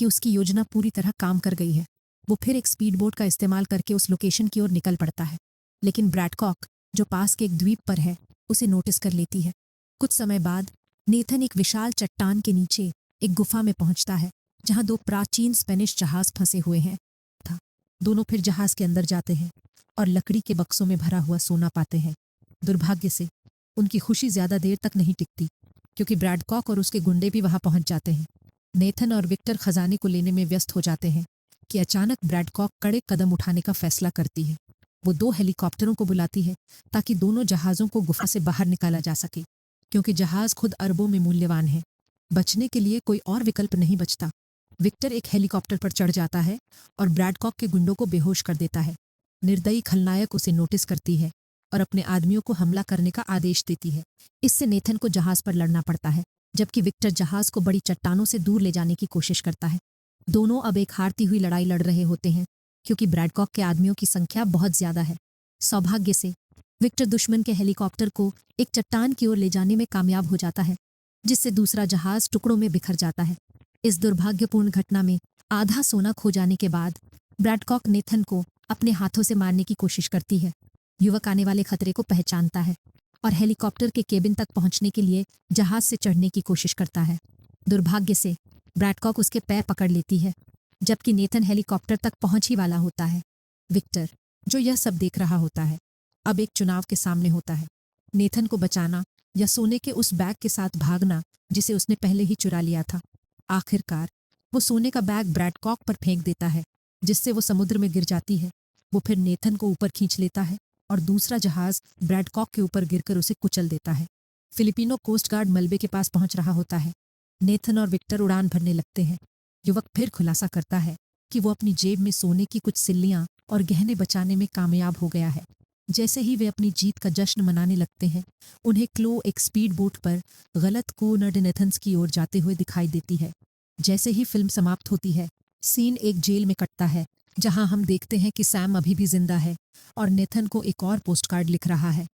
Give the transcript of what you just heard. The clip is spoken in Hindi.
कि उसकी योजना पूरी तरह काम कर गई है। वो फिर एक स्पीड बोट का इस्तेमाल करके उस लोकेशन की ओर निकल पड़ता है, लेकिन ब्रैडकॉक, जो पास के एक द्वीप पर है, उसे नोटिस कर लेती है। कुछ समय बाद नेथन एक विशाल चट्टान के नीचे एक गुफा में पहुंचता है, जहां दो प्राचीन स्पेनिश जहाज फंसे हुए हैं। दोनों फिर जहाज के अंदर जाते हैं और लकड़ी के बक्सों में भरा हुआ सोना पाते हैं। दुर्भाग्य से उनकी खुशी ज्यादा देर तक नहीं टिकती, क्योंकि ब्रैडकॉक और उसके गुंडे भी वहां पहुंच जाते हैं। नेथन और विक्टर खजाने को लेने में व्यस्त हो जाते हैं कि अचानक ब्रैडकॉक कड़े कदम उठाने का फैसला करती है। वो 2 हेलीकॉप्टरों को बुलाती है ताकि दोनों जहाज़ों को गुफा से बाहर निकाला जा सके, क्योंकि जहाज़ खुद अरबों में मूल्यवान है। बचने के लिए कोई और विकल्प नहीं बचता। विक्टर एक हेलीकॉप्टर पर चढ़ जाता है और ब्रैडकॉक के गुंडों को बेहोश कर देता है। निर्दयी खलनायक उसे नोटिस करती है और अपने आदमियों को हमला करने का आदेश देती है। इससे नेथन को जहाज पर लड़ना पड़ता है, जबकि विक्टर जहाज को बड़ी चट्टानों से दूर ले जाने की कोशिश करता है। दोनों अब एक हारती हुई लड़ाई लड़ रहे होते हैं, क्योंकि ब्रैडकॉक के आदमियों की संख्या बहुत ज्यादा है। सौभाग्य से विक्टर दुश्मन के हेलीकॉप्टर को एक चट्टान की ओर ले जाने में कामयाब हो जाता है, जिससे दूसरा जहाज टुकड़ों में बिखर जाता है। इस दुर्भाग्यपूर्ण घटना में आधा सोना खो जाने के बाद ब्रैडकॉक नेथन को अपने हाथों से मारने की कोशिश करती है। युवक आने वाले खतरे को पहचानता है और हेलीकॉप्टर के केबिन तक पहुंचने के लिए जहाज से चढ़ने की कोशिश करता है। दुर्भाग्य से ब्रैडकॉक उसके पैर पकड़ लेती है, जबकि नेथन हेलीकॉप्टर तक पहुंच ही वाला होता है। विक्टर, जो यह सब देख रहा होता है, अब एक चुनाव के सामने होता है। नेथन को बचाना या सोने के उस बैग के साथ भागना जिसे उसने पहले ही चुरा लिया था। आखिरकार वो सोने का बैग ब्रैडकॉक पर फेंक देता है, जिससे वो समुद्र में गिर जाती है। वो फिर नेथन को ऊपर खींच लेता है और दूसरा जहाज ब्रैडकॉक के ऊपर गिरकर उसे कुचल देता है। फिलिपिनो कोस्ट गार्ड मलबे के पास पहुंच रहा होता है। नेथन और विक्टर उड़ान भरने लगते हैं। युवक फिर खुलासा करता है कि वो अपनी जेब में सोने की कुछ सिल्लियां और गहने बचाने में कामयाब हो गया है। जैसे ही वे अपनी जीत का जश्न मनाने लगते हैं, उन्हें क्लो एक स्पीड बोट पर गलत कोऑर्डिनेशंस की ओर जाते हुए दिखाई देती है। जैसे ही फिल्म समाप्त होती है, सीन एक जेल में कटता है, जहां हम देखते हैं कि सैम अभी भी जिंदा है और नेथन को एक और पोस्टकार्ड लिख रहा है।